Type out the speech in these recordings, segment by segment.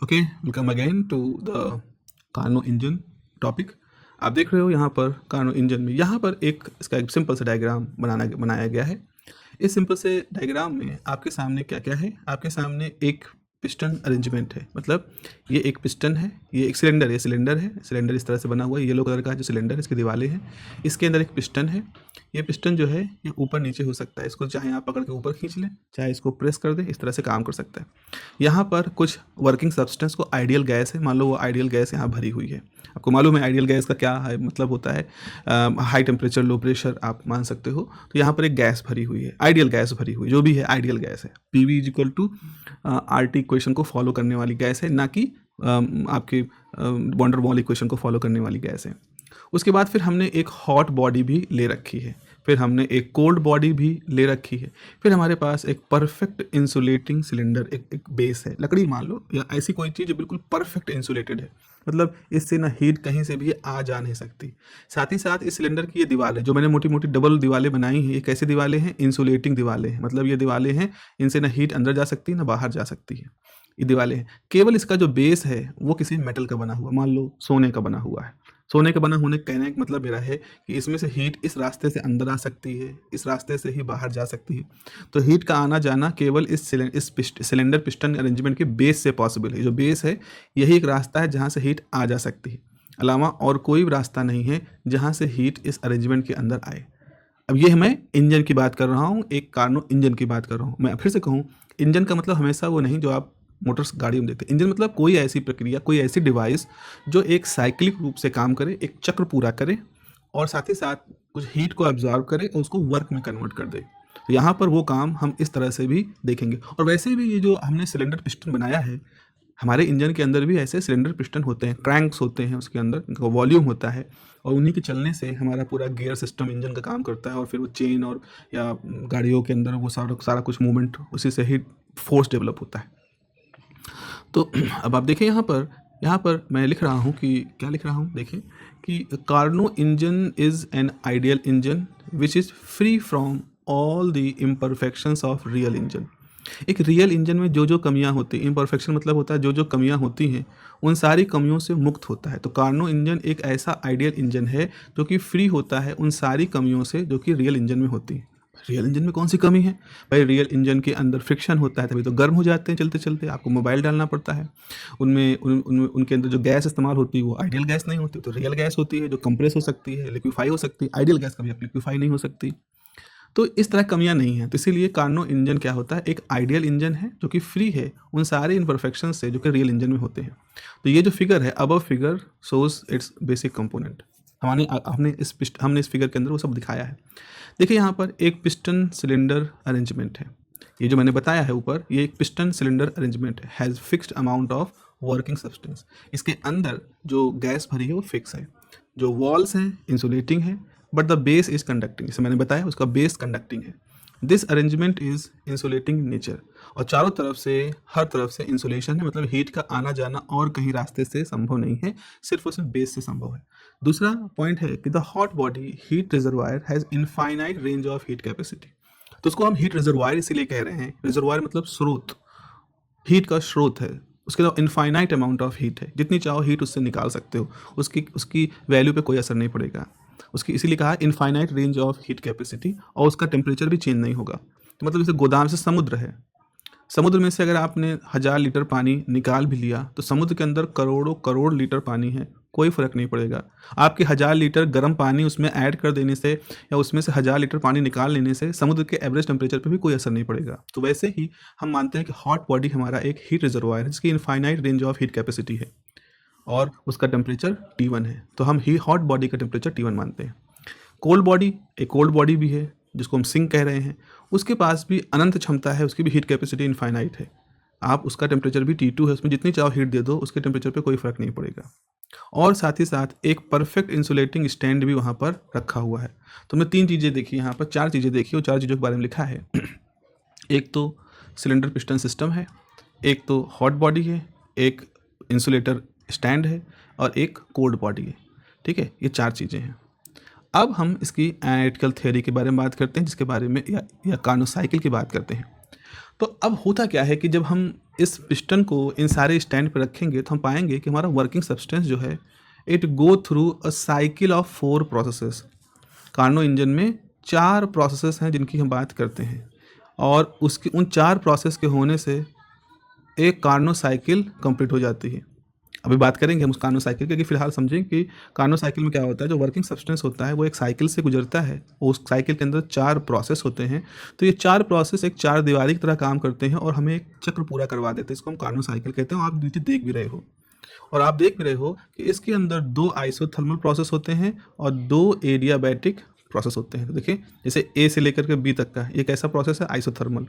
Okay, welcome again to the Carnot engine topic. आप देख रहे हो यहाँ पर कार्नो इंजन में यहाँ पर इसका एक सिंपल सा डायग्राम बनाया गया है। इस सिंपल से डायग्राम में आपके सामने क्या क्या है? आपके सामने एक पिस्टन अरेंजमेंट है, मतलब ये एक पिस्टन है, ये एक सिलेंडर है, सिलेंडर इस तरह से बना हुआ है, येलो कलर का जो सिलेंडर, इसकी दीवारें हैं, इसके अंदर एक पिस्टन है। ये पिस्टन जो है ये ऊपर नीचे हो सकता है, इसको चाहे आप पकड़ के ऊपर खींच लें, चाहे इसको प्रेस कर दें, इस तरह से काम कर सकता है। यहाँ पर कुछ वर्किंग सब्सटेंस को आइडियल गैस है, मान लो वो आइडियल गैस यहाँ भरी हुई है। आपको मालूम है आइडियल गैस का क्या है, मतलब होता है हाई टेम्परेचर लो प्रेशर आप मान सकते हो। तो यहाँ पर एक गैस भरी हुई है, आइडियल गैस भरी हुई, जो भी है आइडियल गैस है। P is equal to RT equation को फॉलो करने वाली गैस है, ना कि आपके वॉन बॉल इक्वेशन को फॉलो करने वाली गैस है। उसके बाद फिर हमने एक हॉट बॉडी भी ले रखी है, फिर हमने एक कोल्ड बॉडी भी ले रखी है, फिर हमारे पास एक परफेक्ट इंसुलेटिंग सिलेंडर, एक बेस है, लकड़ी मान लो या ऐसी कोई चीज़ जो बिल्कुल परफेक्ट इंसुलेटेड है, मतलब इससे ना हीट कहीं से भी आ जा नहीं सकती। साथ ही साथ इस सिलेंडर की ये दीवार है, जो मैंने मोटी मोटी डबल दीवारें बनाई हैं, ये कैसी दीवारें हैं? इंसुलेटिंग दीवारें हैं, मतलब ये दीवारें हैं, इनसे ना हीट अंदर जा सकती है ना बाहर जा सकती है। ये दीवारें हैं, केवल इसका जो बेस है वो किसी मेटल का बना हुआ, मान लो सोने का बना हुआ है। सोने का बना होने कहने का मतलब मेरा है कि इसमें से हीट इस रास्ते से अंदर आ सकती है, इस रास्ते से ही बाहर जा सकती है। तो हीट का आना जाना केवल इस सिलेंडर पिस्टन अरेंजमेंट के बेस से पॉसिबल है। जो बेस है यही एक रास्ता है जहाँ से हीट आ जा सकती है, अलावा और कोई भी रास्ता नहीं है जहाँ से हीट इस अरेंजमेंट के अंदर आए। अब ये मैं इंजन की बात कर रहा हूँ, एक कार्नो इंजन की बात कर रहा हूँ। मैं फिर से कहूँ, इंजन का मतलब हमेशा वो नहीं जो आप मोटर्स गाड़ी में देखते हैं। इंजन मतलब कोई ऐसी प्रक्रिया, कोई ऐसी डिवाइस जो एक साइक्लिक रूप से काम करे, एक चक्र पूरा करे और साथ ही साथ कुछ हीट को एब्जॉर्ब करे और उसको वर्क में कन्वर्ट कर दे। तो यहाँ पर वो काम हम इस तरह से भी देखेंगे। और वैसे भी ये जो हमने सिलेंडर पिस्टन बनाया है, हमारे इंजन के अंदर भी ऐसे सिलेंडर पिस्टन होते हैं, क्रैंक्स होते हैं, उसके अंदर उनका वॉल्यूम होता है और उन्हीं के चलने से हमारा पूरा गियर सिस्टम इंजन का काम करता है और फिर वो चेन और या गाड़ियों के अंदर वो सारा कुछ मूवमेंट उसी से ही फोर्स डेवलप होता है। तो अब आप देखें यहाँ पर मैं लिख रहा हूँ कि क्या लिख रहा हूँ, देखें कि Carnot engine is an ideal engine which is free from all the imperfections of real engine. एक रियल इंजन में जो जो कमियां होती हैं, इम्परफेक्शन मतलब होता है जो जो कमियां होती हैं, उन सारी कमियों से मुक्त होता है। तो कार्नो इंजन एक ऐसा आइडियल इंजन है जो कि फ्री होता है उन सारी कमियों से जो कि रियल इंजन में होती है। रियल इंजन में कौन सी कमी है भाई? रियल इंजन के अंदर फ्रिक्शन होता है, तभी तो गर्म हो जाते हैं चलते चलते, आपको मोबाइल डालना पड़ता है। उनके अंदर जो गैस इस्तेमाल होती है वो आइडियल गैस नहीं होती, तो रियल गैस होती है जो कंप्रेस हो सकती है, लिक्विफाई हो सकती है। आइडियल गैस कभी लिक्विफाई नहीं हो सकती। तो इस तरह कमियां नहीं हैं। तो इसीलिए कार्नो इंजन क्या होता है, एक आइडियल इंजन है जो कि फ्री है उन सारे इम्परफेक्शन से जो कि रियल इंजन में होते हैं। तो ये जो फिगर है, above figure shows it's basic component. हमने इस फिगर के अंदर वो सब दिखाया है। देखिए यहाँ पर एक पिस्टन सिलेंडर अरेंजमेंट है, ये जो मैंने बताया है ऊपर, ये एक पिस्टन सिलेंडर अरेंजमेंट है, has fixed amount of working substance. इसके अंदर जो गैस भरी है वो फिक्स है, जो वॉल्स हैं इंसुलेटिंग है, but the base is conducting. जैसे मैंने बताया उसका बेस कंडक्टिंग है। This arrangement is insulating nature, और चारों तरफ से हर तरफ से इंसुलेशन है, मतलब हीट का आना जाना और कहीं रास्ते से संभव नहीं है, सिर्फ उसमें बेस से संभव है। दूसरा पॉइंट है कि the hot body heat reservoir has infinite range of heat capacity. तो उसको हम हीट रिजर्वायर इसीलिए कह रहे हैं, रिजर्वायर मतलब स्रोत, हीट का स्रोत है। उसके अलावा इनफाइनाइट अमाउंट ऑफ हीट है, जितनी चाहो हीट उससे निकाल सकते हो, उसकी वैल्यू पे कोई असर नहीं पड़ेगा उसकी। इसीलिए कहा infinite range of heat capacity, और उसका टेम्परेचर भी चेंज नहीं होगा। तो मतलब जैसे गोदाम से समुद्र है, समुद्र में से अगर आपने 1000 लीटर पानी निकाल भी लिया तो समुद्र के अंदर करोड़ों करोड़ लीटर पानी है, कोई फ़र्क नहीं पड़ेगा। आपके 1000 लीटर गर्म पानी उसमें ऐड कर देने से या उसमें से 1000 लीटर पानी निकाल लेने से समुद्र के एवरेज टेम्परेचर पे भी कोई असर नहीं पड़ेगा। तो वैसे ही हम मानते हैं कि हॉट बॉडी हमारा एक हीट रिजर्वायर है जिसकी infinite range of heat capacity है और उसका टेम्परेचर T1 है, तो हम ही हॉट बॉडी का टेम्परेचर T1 मानते हैं। कोल्ड बॉडी, एक कोल्ड बॉडी भी है जिसको हम सिंक कह रहे हैं, उसके पास भी अनंत क्षमता है, उसकी भी हीट कैपेसिटी इनफाइनाइट है। आप उसका टेम्परेचर भी T2 है, उसमें जितनी चाहो हीट दे दो, उसके टेम्परेचर पे कोई फ़र्क नहीं पड़ेगा। और साथ ही साथ एक परफेक्ट इंसुलेटिंग स्टैंड भी वहाँ पर रखा हुआ है। तो हमने 3 चीज़ें देखी यहाँ पर, 4 चीज़ें देखी और 4 चीज़ों के बारे में लिखा है। एक तो सिलेंडर पिस्टन सिस्टम है, एक तो हॉट बॉडी है, एक इंसुलेटर स्टैंड है और एक कोल्ड बॉडी है। ठीक है, ये 4 चीज़ें हैं। अब हम इसकी एनालिटिकल थ्योरी के बारे में बात करते हैं, जिसके बारे में या कार्नो साइकिल की बात करते हैं। तो अब होता क्या है कि जब हम इस पिस्टन को इन सारे स्टैंड पर रखेंगे तो हम पाएंगे कि हमारा वर्किंग सब्सटेंस जो है it go through a cycle of 4 processes. Carnot engine में 4 प्रोसेसेस हैं जिनकी हम बात करते हैं, और उसकी उन 4 प्रोसेस के होने से एक कार्नो साइकिल कंप्लीट हो जाती है। अभी बात करेंगे हम उस कार्नो साइकिल की, क्योंकि फिलहाल समझें कि कार्नो साइकिल में क्या होता है। जो वर्किंग सब्सटेंस होता है वो एक साइकिल से गुजरता है, उस साइकिल के अंदर 4 प्रोसेस होते हैं। तो ये 4 प्रोसेस एक 4 दीवारी की तरह काम करते हैं और हमें एक चक्र पूरा करवा देते हैं। इसको हम कार्नो साइकिल कहते हैं। आप नीचे देख भी रहे हो, और आप देख भी रहे हो कि इसके अंदर 2 आइसोथर्मल प्रोसेस होते हैं और 2 एडियाबैटिक प्रोसेस होते हैं। तो देखिए, जैसे ए से लेकर के बी तक का ये कैसा प्रोसेस है, आइसोथर्मल।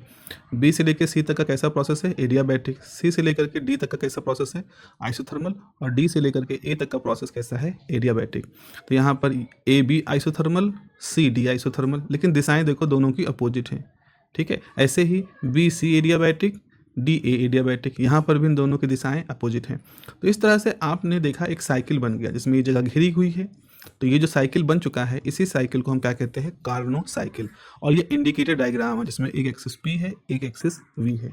बी से लेकर सी तक का कैसा प्रोसेस है, एडियाबैटिक। सी से लेकर के डी तक का कैसा प्रोसेस है, आइसोथर्मल। और डी से लेकर के ए तक का प्रोसेस कैसा है, एडियाबैटिक। तो यहाँ पर A B isothermal, C D isothermal, लेकिन दिशाएं देखो दोनों की अपोजिट हैं। ठीक है, ऐसे ही B C adiabatic, D A adiabatic, यहाँ पर भी इन दोनों की दिशाएं अपोजिट हैं। तो इस तरह से आपने देखा एक साइकिल बन गया जिसमें ये जगह घिरी हुई है। तो ये जो साइकिल बन चुका है, इसी साइकिल को हम क्या कहते हैं, कार्नो साइकिल। और ये इंडिकेटर डायग्राम है जिसमें एक एक्सिस पी है, एक एक्सिस वी है।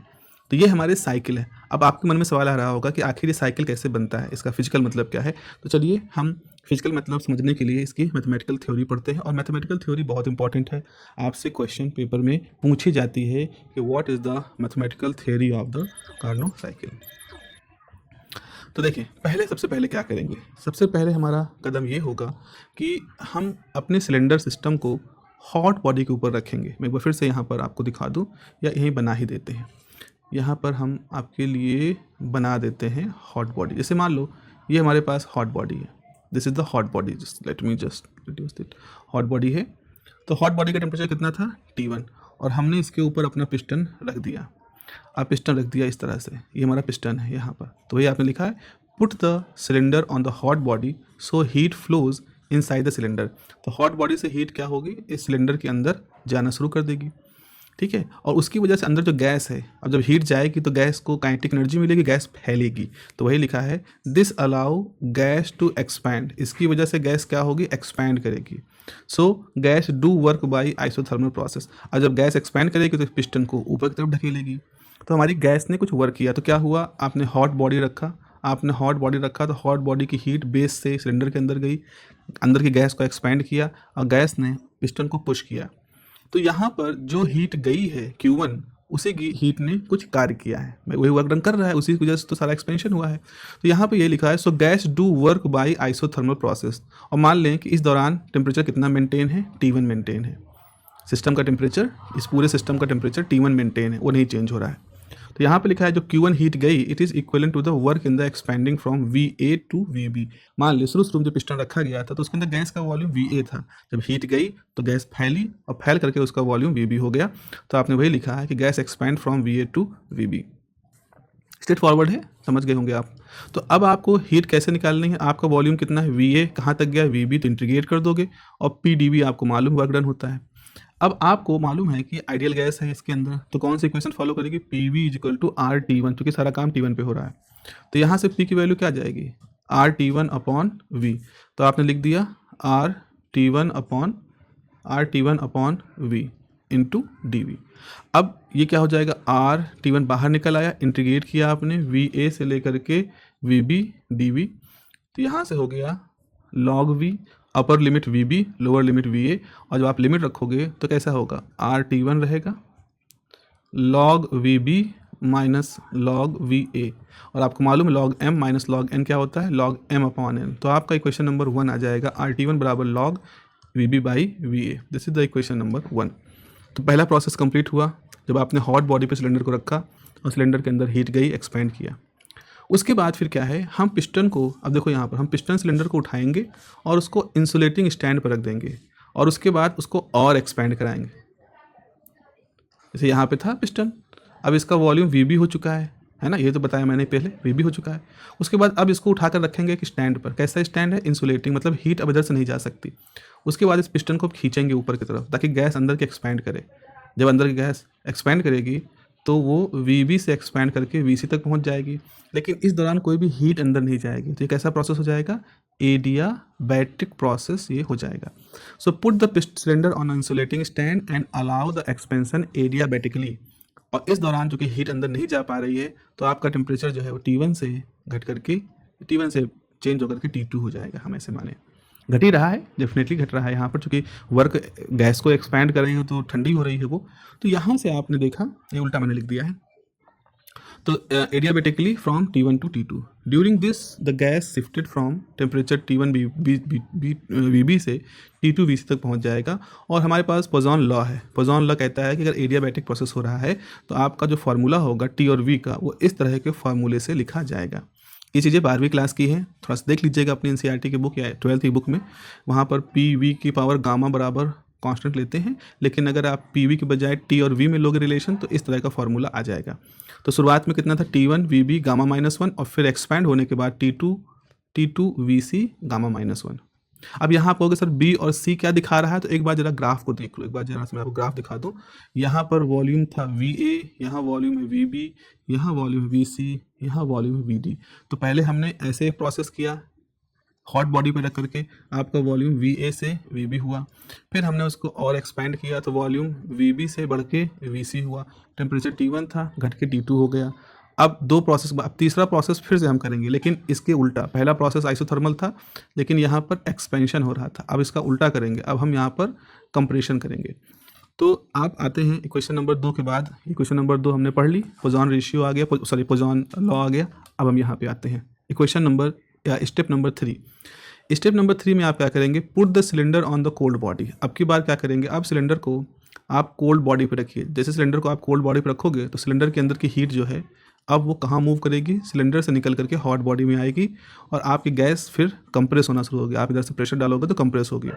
तो ये हमारे साइकिल है। अब आपके मन में सवाल आ रहा होगा कि आखिर ये साइकिल कैसे बनता है, इसका फिजिकल मतलब क्या है। तो चलिए हम फिजिकल मतलब समझने के लिए इसकी मैथमेटिकल थ्योरी पढ़ते हैं। और मैथमेटिकल थ्योरी बहुत इंपॉर्टेंट है, आपसे क्वेश्चन पेपर में पूछी जाती है कि what is the mathematical theory of the Carnot cycle. तो देखिए, सबसे पहले क्या करेंगे, सबसे पहले हमारा कदम ये होगा कि हम अपने सिलेंडर सिस्टम को हॉट बॉडी के ऊपर रखेंगे। मैं एक बार फिर से यहाँ पर आपको दिखा दूँ, या यहीं बना ही देते हैं। यहाँ पर हम आपके लिए बना देते हैं हॉट बॉडी। जैसे मान लो ये हमारे पास हॉट बॉडी है, this is the hot body. Just let me just reduce it. Hot body है, तो हॉट बॉडी का टेम्परेचर कितना था, T1, और हमने इसके ऊपर अपना पिस्टन रख दिया। आप पिस्टन रख दिया इस तरह से, ये हमारा पिस्टन है यहाँ पर। तो ये आपने लिखा है, put the cylinder on the hot body so heat flows inside the cylinder. तो हॉट बॉडी से हीट क्या होगी, इस सिलेंडर के अंदर जाना शुरू कर देगी। ठीक है, और उसकी वजह से अंदर जो गैस है, अब जब हीट जाएगी तो गैस को काइनेटिक एनर्जी मिलेगी, गैस फैलेगी। तो वही लिखा है, this allow gas to expand. इसकी वजह से गैस क्या होगी, एक्सपैंड करेगी। So gas do work by isothermal process. और जब गैस एक्सपैंड करेगी तो पिस्टन को ऊपर की तरफ ढकेलेगी। तो हमारी गैस ने कुछ वर्क किया, तो क्या हुआ, आपने हॉट बॉडी रखा, तो हॉट बॉडी की हीट बेस से सिलेंडर के अंदर गई, अंदर की गैस को एक्सपैंड किया और गैस ने पिस्टन को पुश किया। तो यहाँ पर जो हीट गई है Q1, उसी की हीट ने कुछ कार्य किया है, वही वर्क डन कर रहा है, उसी की वजह से तो सारा एक्सपेंशन हुआ है। तो यहाँ पे ये लिखा है, सो gas do work by isothermal process. और मान लें कि इस दौरान टेम्परेचर कितना मेंटेन है, T1 मेंटेन है। सिस्टम का टेम्परेचर, इस पूरे सिस्टम का टेम्परेचर T1 मेंटेन है, वो नहीं चेंज हो रहा है। तो यहाँ पे लिखा है, जो Q1 हीट गई, it is equivalent to the work in the expanding from VA to VB। मान ली शुरू में जो पिस्टन रखा गया था तो उसके अंदर गैस का वॉल्यूम VA था, जब हीट गई तो गैस फैली और फैल करके उसका वॉल्यूम VB हो गया। तो आपने वही लिखा है कि gas expand from VA to VB। Straightforward है, समझ गए होंगे आप। तो अब आपको हीट कैसे निकालनी है, आपका वॉल्यूम कितना है, VA कहाँ तक गया, VB, तो इंटीग्रेट कर दोगे और PdV आपको मालूम वर्क डन होता है। अब आपको मालूम है कि आइडियल गैस है इसके अंदर, तो कौन सी इक्वेशन फॉलो करेगी, PV इक्वल टू RT1, क्योंकि सारा काम T1 पे हो रहा है। तो यहाँ से P की वैल्यू क्या आ जाएगी, RT1 अपॉन V। तो आपने लिख दिया RT1 upon V into DV। अब ये क्या हो जाएगा, RT1 बाहर निकल आया, इंटीग्रेट किया आपने VA से लेकर के VB DV। तो यहाँ से हो गया log V, upper limit VB, lower limit VA। और जब आप लिमिट रखोगे तो कैसा होगा, RT1 रहेगा log VB minus log VA। और आपको मालूम है log M minus log N क्या होता है, log M अपॉन N। तो आपका इक्वेशन नंबर 1 आ जाएगा, RT1 बराबर log VB by VA। This is the equation number 1। तो पहला प्रोसेस कंप्लीट हुआ जब आपने हॉट बॉडी पे सिलेंडर को रखा और सिलेंडर के अंदर हीट गई, एक्सपेंड किया। उसके बाद फिर क्या है, हम पिस्टन को, अब देखो यहाँ पर हम पिस्टन सिलेंडर को उठाएंगे और उसको इंसुलेटिंग स्टैंड पर रख देंगे और उसके बाद उसको और एक्सपेंड कराएंगे। जैसे यहाँ पे था पिस्टन, अब इसका वॉल्यूम VB हो चुका है ना, ये तो बताया मैंने पहले, VB हो चुका है। उसके बाद अब इसको उठाकर रखेंगे एक स्टैंड पर। कैसा स्टैंड है, इंसुलेटिंग, मतलब हीट अब इधर से नहीं जा सकती। उसके बाद इस पिस्टन को खींचेंगे ऊपर की तरफ ताकि गैस अंदर की एक्सपेंड करे। जब अंदर की गैस एक्सपेंड करेगी तो वो VB से एक्सपेंड करके VC तक पहुंच जाएगी, लेकिन इस दौरान कोई भी हीट अंदर नहीं जाएगी। तो ये कैसा प्रोसेस हो जाएगा, एडियाबैटिक प्रोसेस ये हो जाएगा। So put the cylinder on insulating stand and allow the expansion adiabatically. और इस दौरान चूँकि हीट अंदर नहीं जा पा रही है, तो आपका टेम्परेचर जो है वो T1 से घट करके T1 से चेंज होकर के T2 हो जाएगा। हम ऐसे माने घट ही रहा है, डेफिनेटली घट रहा है यहाँ पर, चूँकि वर्क गैस को एक्सपैंड कर रही है तो ठंडी हो रही है वो। तो यहाँ से आपने देखा, ये उल्टा मैंने लिख दिया है, तो adiabatically from T1 to T2 during this the gas shifted from temperature T1 VB से T2 VC तक पहुंच जाएगा। और हमारे पास पोजॉन लॉ है। पोजॉन लॉ कहता है कि अगर एडियाबैटिक प्रोसेस हो रहा है तो आपका जो फार्मूला होगा T और V का, वो इस तरह के फार्मूले से लिखा जाएगा। ये चीज़ें 12वीं क्लास की हैं, थोड़ा सा देख लीजिएगा अपनी NCERT की बुक या 12th की बुक में। वहाँ पर PV की पावर गामा बराबर कांस्टेंट लेते हैं, लेकिन अगर आप PV के बजाय T और V में लोगे रिलेशन तो इस तरह का फार्मूला आ जाएगा। तो शुरुआत में कितना था, T1 VB गामा -1, और फिर एक्सपैंड होने के बाद T2 VC गामा -1। अब यहाँ आप कहोगे सर B और C क्या दिखा रहा है, तो एक बार जरा ग्राफ को देख लो, एक बार जरा मैं आपको ग्राफ दिखा दूँ। यहाँ पर वॉल्यूम था VA, यहाँ वॉल्यूम है VB, यहाँ वॉल्यूम है VC, यहाँ वॉल्यूम है VD। तो पहले हमने ऐसे प्रोसेस किया, हॉट बॉडी पे रख करके आपका वॉल्यूम VA से VB हुआ, फिर हमने उसको और एक्सपैंड किया तो वॉल्यूम VB से बढ़ के VC हुआ, टेम्परेचर T1 था घट के T2 हो गया। अब दो प्रोसेस, अब तीसरा प्रोसेस फिर से हम करेंगे, लेकिन इसके उल्टा। पहला प्रोसेस आइसोथर्मल था, लेकिन यहाँ पर एक्सपेंशन हो रहा था। अब इसका उल्टा करेंगे, अब हम यहाँ पर कंप्रेशन करेंगे। तो आप आते हैं इक्वेशन नंबर 2 के बाद। इक्वेशन नंबर 2 हमने पढ़ ली, पोजॉन रेशियो आ गया, सॉरी पोजॉन लॉ आ गया। अब हम यहाँ पे आते हैं इक्वेशन नंबर या स्टेप नंबर 3। स्टेप नंबर 3 में आप क्या करेंगे, put the cylinder on the cold body. अब की बार क्या करेंगे, आप सिलेंडर को आप कोल्ड बॉडी पे रखिए। जैसे सिलेंडर को आप कोल्ड बॉडी पे रखोगे तो सिलेंडर के अंदर की हीट जो है अब वो कहाँ मूव करेगी, सिलेंडर से निकल करके हॉट बॉडी में आएगी और आपकी गैस फिर कंप्रेस होना शुरू होगी। आप इधर से प्रेशर डालोगे तो कंप्रेस होगी।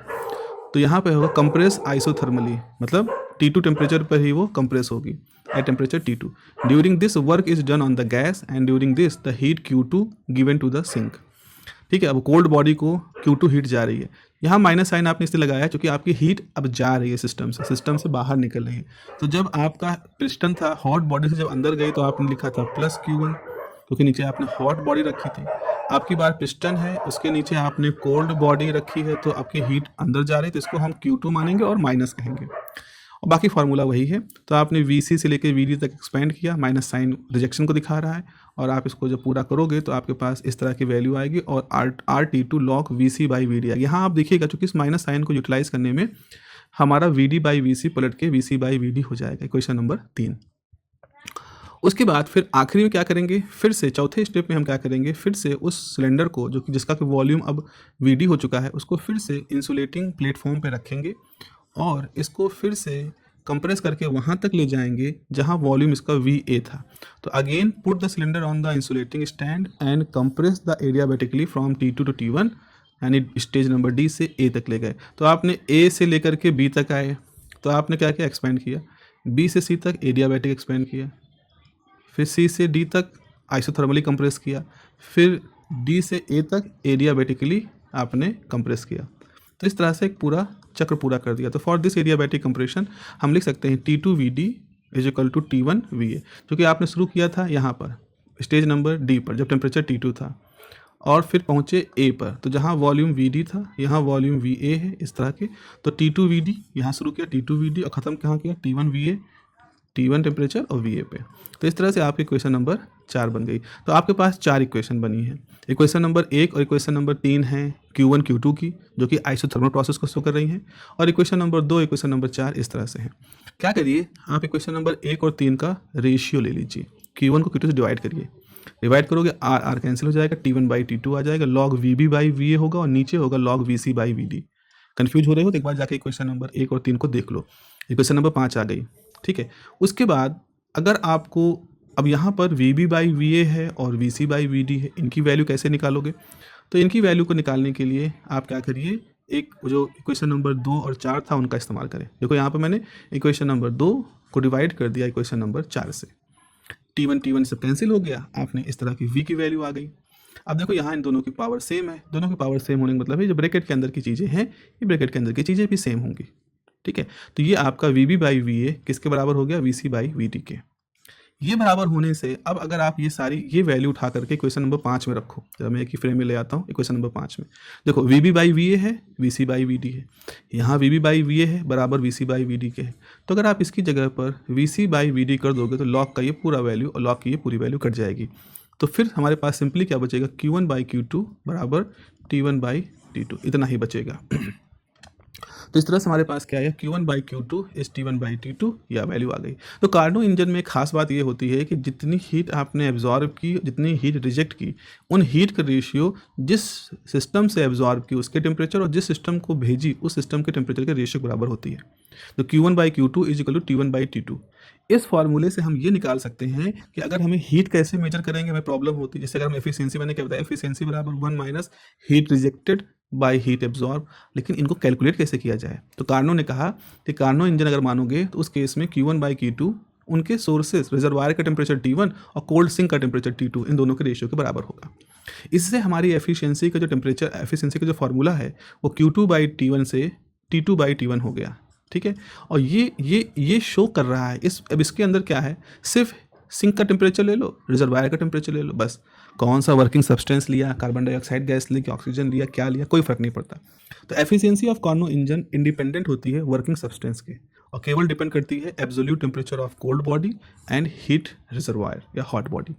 तो यहाँ पे होगा कंप्रेस आइसोथर्मली, मतलब T2 टेम्परेचर पर ही वो कंप्रेस होगी at temperature T2। During this work is done on the gas and during this the heat Q2 given to the sink. ठीक है, अब कोल्ड बॉडी को Q2 हीट जा रही है। यहाँ माइनस साइन आपने इसलिए लगाया क्योंकि आपकी हीट अब जा रही है सिस्टम से बाहर निकल रही है। तो जब आपका पिस्टन था हॉट बॉडी से जब अंदर गई तो आपने लिखा था प्लस Q1, क्योंकि नीचे आपने हॉट बॉडी रखी थी। आपकी बार पिस्टन है, उसके नीचे आपने कोल्ड बॉडी रखी है, तो आपकी हीट अंदर जा रही है, तो इसको हम Q2 मानेंगे और माइनस कहेंगे, और बाकी फार्मूला वही है। तो आपने VC से लेकर VD तक एक्सपेंड किया, माइनस साइन रिजेक्शन को दिखा रहा है, और आप इसको जब पूरा करोगे तो आपके पास इस तरह की वैल्यू आएगी और RT2 log VC by VD आएगी। यहाँ आप देखिएगा चूँकि इस माइनस साइन को यूटिलाइज करने में हमारा VD by VC पलट के VC by VD हो जाएगा, क्वेश्चन नंबर 3। उसके बाद फिर आखिरी में क्या करेंगे, फिर से चौथे स्टेप में हम क्या करेंगे, फिर से उस सिलेंडर को जो कि जिसका कि वॉल्यूम अब VD हो चुका है, उसको फिर से इंसुलेटिंग प्लेटफॉर्म पे रखेंगे और इसको फिर से कंप्रेस करके वहाँ तक ले जाएंगे जहाँ वॉल्यूम इसका VA था। तो again put the cylinder on the insulating stand and compress the adiabatically from T2 to T1 यानी स्टेज नंबर D से A तक ले गए। तो आपने A से लेकर के B तक आए, तो आपने क्या किया, एक्सपेंड किया। B से C तक एडियाबैटिक एक्सपेंड किया, फिर C से D तक आइसोथर्मली कंप्रेस किया, फिर D से A तक एडियाबैटिकली आपने कंप्रेस किया। तो इस तरह से एक पूरा चक्र पूरा कर दिया। तो फॉर दिस एडियाबैटिक कंप्रेशन हम लिख सकते हैं T2 VD is equal to T1 VA, जो कि आपने शुरू किया था यहाँ पर स्टेज नंबर D पर जब टेम्परेचर T2 था, और फिर पहुँचे A पर, तो जहाँ वॉल्यूम VD था यहाँ वॉल्यूम VA है इस तरह के। तो T2 VD यहाँ शुरू किया, T2 VD, और ख़त्म कहाँ किया, T1 VA, T1 टेम्परेचर और VA पे। तो इस तरह से आपकी इक्वेशन नंबर 4 बन गई। तो आपके पास 4 इक्वेशन बनी है। इक्वेशन नंबर 1 और इक्वेशन नंबर 3 है Q1 Q2 की, जो कि आइसोथर्मल प्रोसेस को शो कर रही हैं, और इक्वेशन नंबर 2 इक्वेशन नंबर 4 इस तरह से है। क्या करिए, आप इक्वेशन नंबर 1 और 3 का रेशियो ले लीजिए, Q1 को Q2 से डिवाइड करिए। डिवाइड करोगे R कैंसिल हो जाएगा, T1 बाई T2 आ जाएगा, log VB बाई VA होगा, और नीचे होगा log VC by VD। Confuse हो रहे हो तो एक बार जाके इक्वेशन नंबर 1 और 3 को देख लो। इक्वेशन नंबर 5 आ गई, ठीक है। उसके बाद अगर आपको अब यहाँ पर VB बाई VA है और VC बाई VD है, इनकी वैल्यू कैसे निकालोगे, तो इनकी वैल्यू को निकालने के लिए आप क्या करिए, एक जो इक्वेशन नंबर 2 और 4 था उनका इस्तेमाल करें। देखो यहाँ पर मैंने इक्वेशन नंबर 2 को डिवाइड कर दिया इक्वेशन नंबर 4 से, T1 सब कैंसिल हो गया, आपने इस तरह की V की वैल्यू आ गई। अब देखो यहाँ इन दोनों की पावर सेम है, दोनों की पावर सेम होने का मतलब है जो ब्रैकेट के अंदर की चीज़ें हैं ये ब्रैकेट के अंदर की चीज़ें भी सेम होंगी, ठीक है। तो ये आपका VB बाई VA किसके बराबर हो गया, VC बाई VD के। ये बराबर होने से अब अगर आप ये वैल्यू उठा करके क्वेश्चन नंबर 5 में रखो, जब मैं एक ही फ्रेम में ले आता हूँ क्वेश्चन नंबर 5 में, देखो V B by V A है, V C by V D है, यहाँ V B by V A है बराबर V C by V D के है। तो अगर आप इसकी जगह पर V C by V D कर दोगे तो लॉग का ये पूरा वैल्यू और लॉग की ये पूरी वैल्यू कट जाएगी। तो फिर हमारे पास सिंपली क्या बचेगा, Q1 बाई Q2 बराबर T1 बाई T2, इतना ही बचेगा। तो इस तरह से हमारे पास क्या है, Q1 by Q2 is T1 by T2, या वैल्यू आ गई। तो कार्नो इंजन में खास बात ये होती है कि जितनी हीट आपने एब्जॉर्ब की, जितनी हीट रिजेक्ट की, उन हीट का रेशियो जिस सिस्टम से एब्जॉर्ब की उसके टेम्परेचर और जिस सिस्टम को भेजी उस सिस्टम के टेम्परेचर के रेशियो बराबर होती है। तो Q1 by Q2 is equal to T1 by T2। इस फॉर्मूले से हम ये निकाल सकते हैं कि अगर हमें हीट कैसे मेजर करेंगे, हमें प्रॉब्लम होती है। जैसे अगर हम एफिशिएंसी, मैंने क्या बताया, एफिशिएंसी बराबर 1 minus heat rejected by heat absorb, लेकिन इनको कैलकुलेट कैसे किया जाए। तो कार्नो ने कहा कि कार्नो इंजन अगर मानोगे तो उस केस में Q1 बाई Q2 उनके सोर्सेज रिजर्वायर का टेम्परेचर T1 और कोल्ड सिंक का टेम्परेचर T2, इन दोनों के रेशियो के बराबर होगा। इससे हमारी एफिशिएंसी का जो टेम्परेचर, एफिशिएंसी का जो फार्मूला है वो Q2 बाई T1 से T2 बाई T1 हो गया। ठीक है, और ये शो कर रहा है अब इसके अंदर क्या है, सिर्फ सिंक का टेम्परेचर ले लो, रिजर्वायर का टेम्परेचर ले लो, बस कौन सा वर्किंग सब्सटेंस लिया, कार्बन डाइऑक्साइड गैस ली कि ऑक्सीजन लिया, क्या लिया, कोई फर्क नहीं पड़ता। तो efficiency of Carnot engine independent होती है वर्किंग सब्सटेंस के और केवल डिपेंड करती है absolute temperature of cold body and heat reservoir या हॉट बॉडी।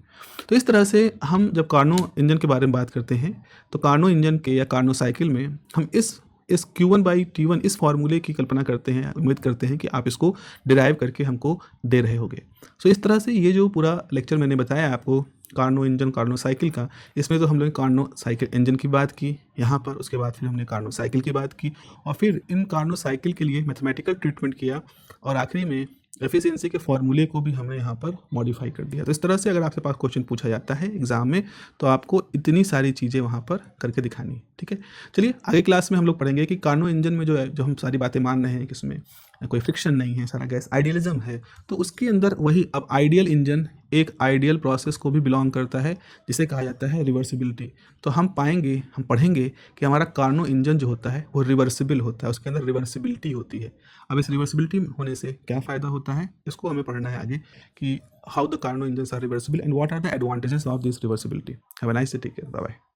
तो इस तरह से हम जब कार्नो इंजन के बारे में बात करते हैं तो कार्नो इंजन के या कार्नो साइकिल में हम इस Q1 बाई T1 इस फार्मूले की कल्पना करते हैं, उम्मीद करते हैं कि आप इसको डिराइव करके हमको दे रहे होंगे। सो इस तरह से ये जो पूरा लेक्चर मैंने बताया आपको कार्नो इंजन, कार्नो साइकिल का, इसमें तो हम लोग कार्नो साइकिल इंजन की बात की यहाँ पर, उसके बाद फिर हमने कार्नो साइकिल की बात की और फिर इन कार्नो साइकिल के लिए मैथमेटिकल ट्रीटमेंट किया और आखिरी में एफिशिएंसी के फॉर्मूले को भी हमने यहाँ पर मॉडिफाई कर दिया। तो इस तरह से अगर आपके पास क्वेश्चन पूछा जाता है एग्जाम में तो आपको इतनी सारी चीज़ें वहाँ पर करके दिखानी है। ठीक है, चलिए आगे क्लास में हम लोग पढ़ेंगे कि कार्नो इंजन में जो है, जो हम सारी बातें मान रहे हैं कि इसमें कोई फ्रिक्शन नहीं है, सारा गैस आइडियलिज्म है, तो उसके अंदर वही अब आइडियल इंजन एक आइडियल प्रोसेस को भी बिलोंग करता है जिसे कहा जाता है रिवर्सिबिलिटी। तो हम पढ़ेंगे कि हमारा कार्नो इंजन जो होता है वो रिवर्सिबल होता है, उसके अंदर रिवर्सिबिलिटी होती है। अब इस रिवर्सिबिलिटी होने से क्या फ़ायदा होता है, इसको हमें पढ़ना है आगे कि how the Carnot engines are reversible and what are the advantages of this reversibility. Have a nice day, take care, bye bye.